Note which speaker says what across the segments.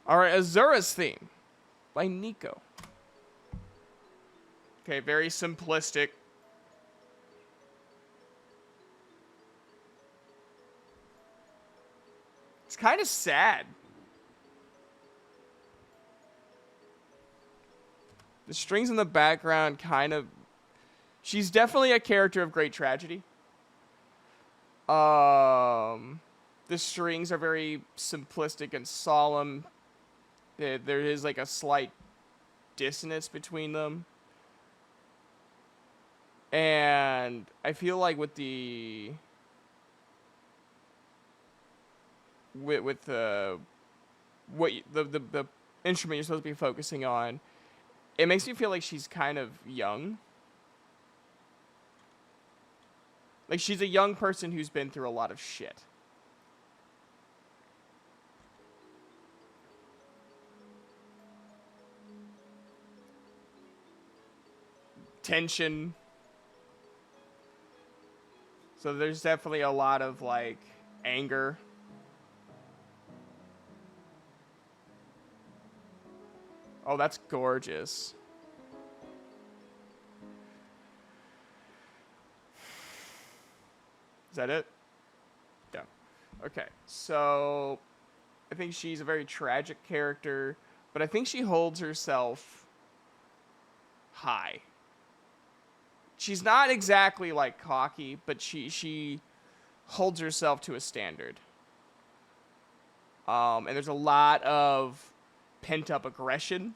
Speaker 1: All right, Azura's theme by Nico. Okay, very simplistic. It's kind of sad. The strings in the background kind of... She's definitely a character of great tragedy. The strings are very simplistic and solemn. There is like a slight dissonance between them. And I feel like with the... With the instrument you're supposed to be focusing on, it makes me feel like she's kind of young. Like she's a young person who's been through a lot of shit. Tension. So there's definitely a lot of like anger. Oh, that's gorgeous. Is that it? Yeah. Okay. So I think she's a very tragic character, but I think she holds herself high. She's not exactly like cocky, but she holds herself to a standard. And there's a lot of pent-up aggression.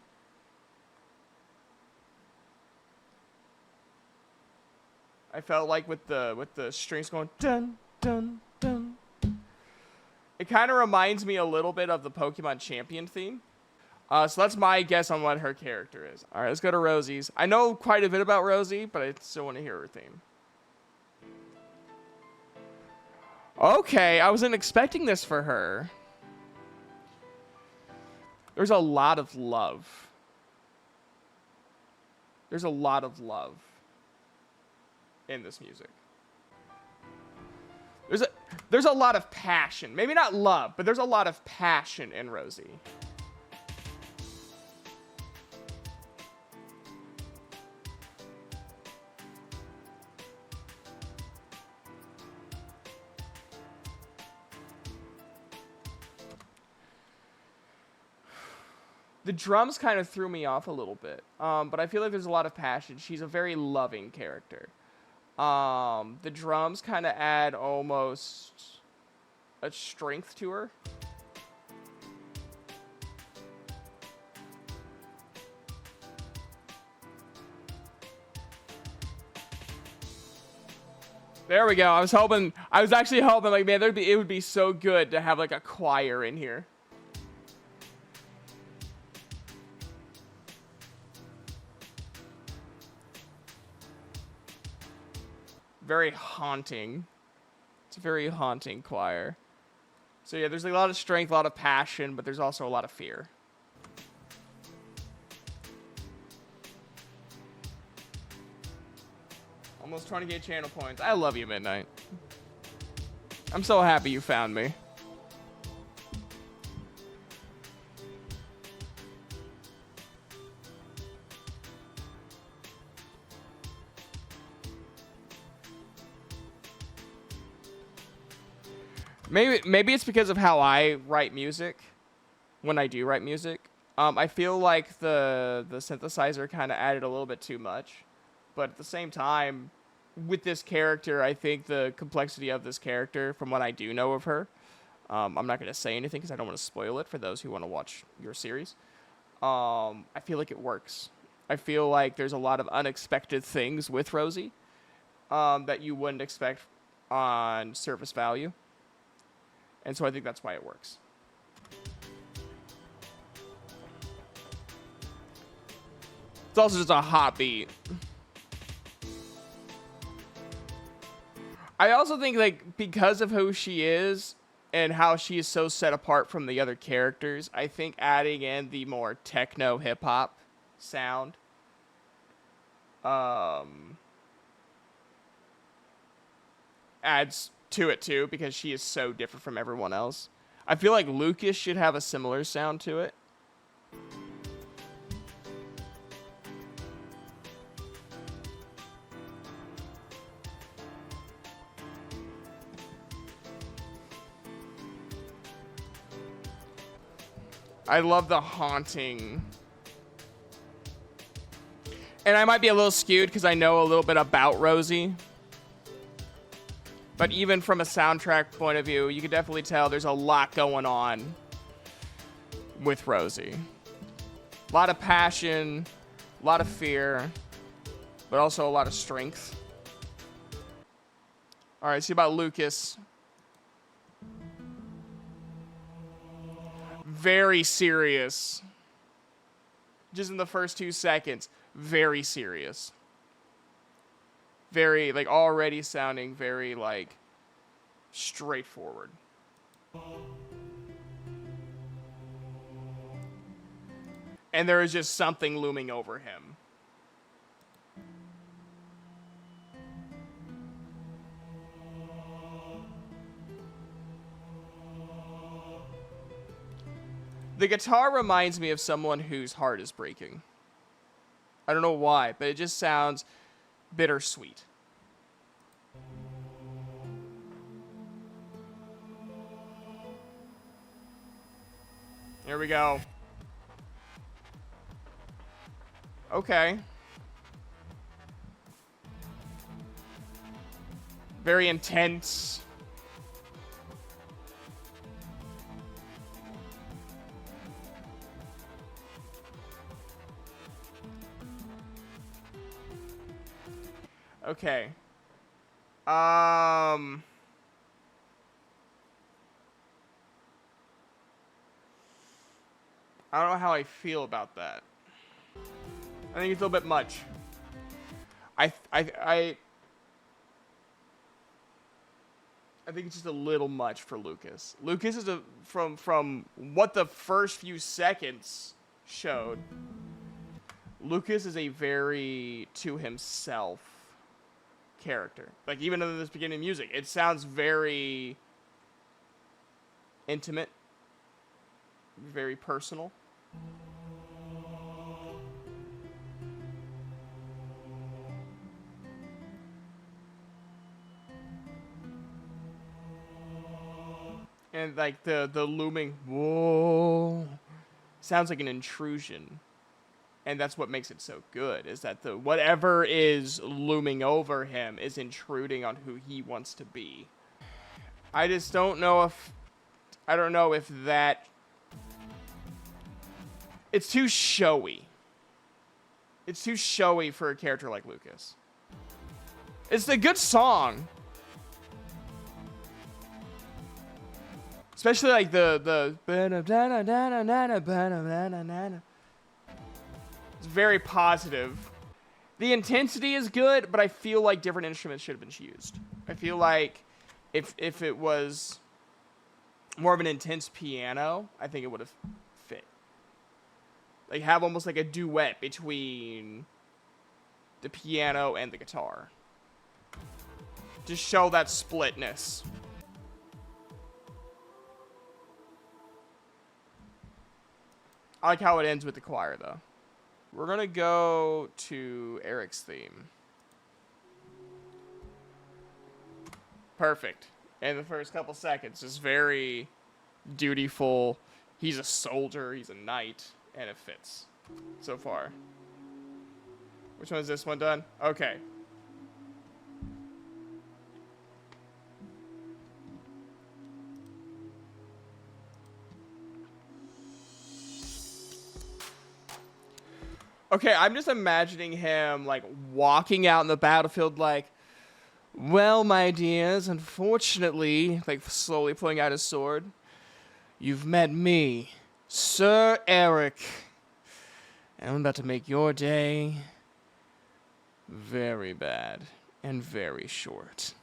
Speaker 1: I felt like with the strings going dun dun dun, it kind of reminds me a little bit of the Pokemon Champion theme. So that's my guess on what her character is. All right, let's go to Rosie's. I know quite a bit about Rosie, but I still want to hear her theme. Okay, I wasn't expecting this for her. There's a lot of love. There's a lot of love in this music. There's a lot of passion. Maybe not love, but there's a lot of passion in Rosie. The drums kind of threw me off a little bit, but I feel like there's a lot of passion. She's a very loving character. The drums kind of add almost a strength to her. There we go. I was actually hoping, like, man, it would be so good to have like a choir in here. Very haunting. It's a very haunting choir. So yeah, there's a lot of strength, a lot of passion, but there's also a lot of fear. Almost 20k channel points. I love you, Midnight. I'm so happy you found me. Maybe it's because of how I write music. When I do write music, I feel like the synthesizer kind of added a little bit too much, but at the same time, with this character, I think the complexity of this character, from what I do know of her, I'm not going to say anything because I don't want to spoil it for those who want to watch your series. I feel like it works. I feel like there's a lot of unexpected things with Rosie that you wouldn't expect on surface value. And so I think that's why it works. It's also just a hot beat. I also think, like, because of who she is and how she is so set apart from the other characters, I think adding in the more techno hip-hop sound adds to it too, because she is so different from everyone else. I feel like Lucas should have a similar sound to it. I love the haunting. And I might be a little skewed because I know a little bit about Rosie. But even from a soundtrack point of view, you can definitely tell there's a lot going on with Rosie. A lot of passion, a lot of fear, but also a lot of strength. All right, see about Lucas. Very serious. Just in the first 2 seconds, very serious. Very, like, already sounding very, like, straightforward. And there is just something looming over him. The guitar reminds me of someone whose heart is breaking. I don't know why, but it just sounds bittersweet. Here we go. Okay. Very intense. Okay. I don't know how I feel about that. I think it's a little bit much. I think it's just a little much for Lucas. Lucas is from what the first few seconds showed. Lucas is a very to himself character. Like, even in this beginning music, it sounds very intimate, very personal. And like the looming whoa sounds like an intrusion. And that's what makes it so good, is that the whatever is looming over him is intruding on who he wants to be. I just don't know if that it's too showy. It's too showy for a character like Lucas. It's a good song. Especially like the it's very positive. The intensity is good, but I feel like different instruments should have been used. I feel like if it was more of an intense piano, I think it would have fit. Like, have almost like a duet between the piano and the guitar. To show that splitness. I like how it ends with the choir, though. We're going to go to Eric's theme. Perfect. And the first couple seconds is very dutiful. He's a soldier. He's a knight. And it fits so far. Which one is this one done? Okay. Okay, I'm just imagining him, like, walking out in the battlefield like, well, my dears, unfortunately, like, slowly pulling out his sword, you've met me, Sir Eric, and I'm about to make your day very bad and very short.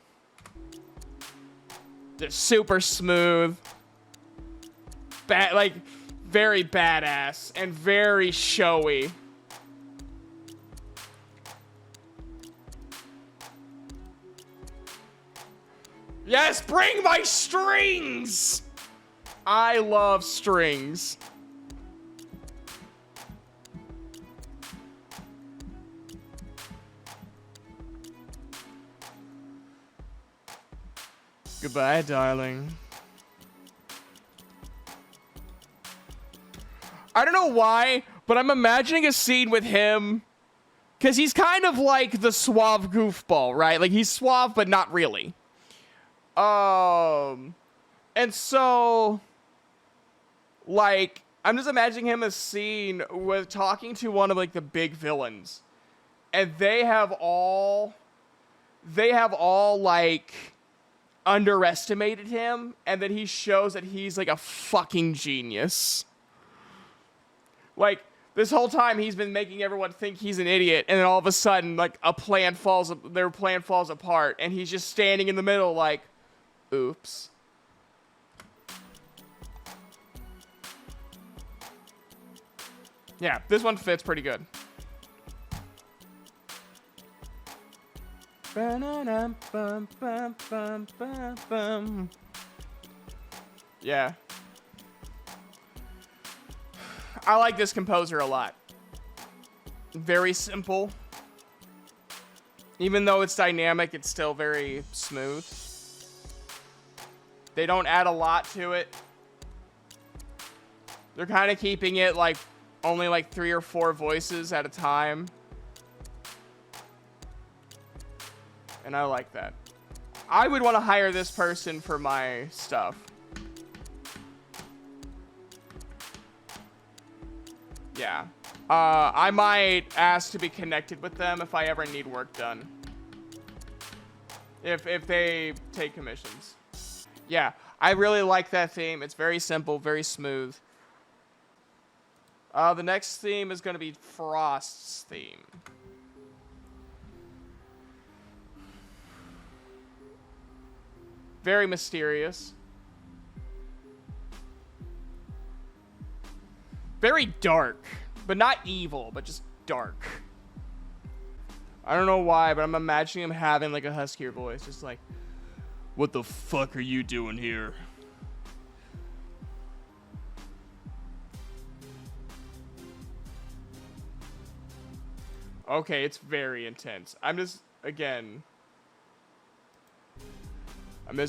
Speaker 1: They're super smooth, like, very badass and very showy. Yes, bring my strings! I love strings. Goodbye, darling. I don't know why, but I'm imagining a scene with him, because he's kind of like the suave goofball, right? Like, he's suave, but not really. And so, like, I'm just imagining him a scene with talking to one of, like, the big villains. And they have all, like, underestimated him, and then he shows that he's, like, a fucking genius. Like, this whole time he's been making everyone think he's an idiot, and then all of a sudden, like, their plan falls apart, and he's just standing in the middle like, oops. Yeah, this one fits pretty good. Yeah. I like this composer a lot. Very simple. Even though it's dynamic, it's still very smooth. They don't add a lot to it. They're kind of keeping it like only like 3 or 4 voices at a time. And I like that. I would want to hire this person for my stuff. Yeah. I might ask to be connected with them if I ever need work done. If they take commissions. Yeah, I really like that theme. It's very simple, very smooth. The next theme is going to be Frost's theme. Very mysterious. Very dark, but not evil, but just dark. I don't know why, but I'm imagining him having like a huskier voice, just like, what the fuck are you doing here? Okay, it's very intense. I'm just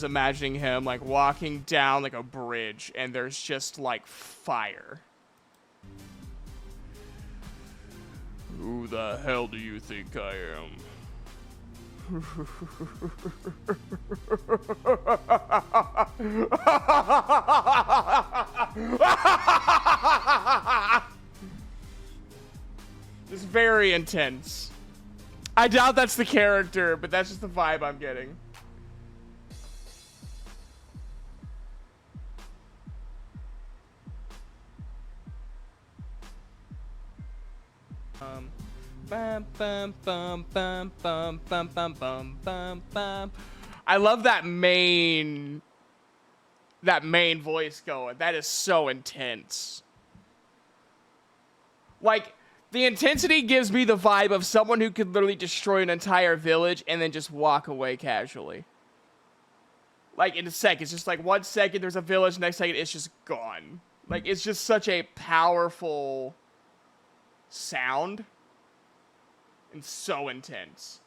Speaker 1: imagining him like walking down like a bridge and there's just like fire. Who the hell do you think I am? It's very intense. I doubt that's the character, but that's just the vibe I'm getting. I love that main voice going. That is so intense. Like, the intensity gives me the vibe of someone who could literally destroy an entire village and then just walk away casually. Like, in a second. It's just like 1 second there's a village, next second it's just gone. Like, it's just such a powerful sound. And so intense.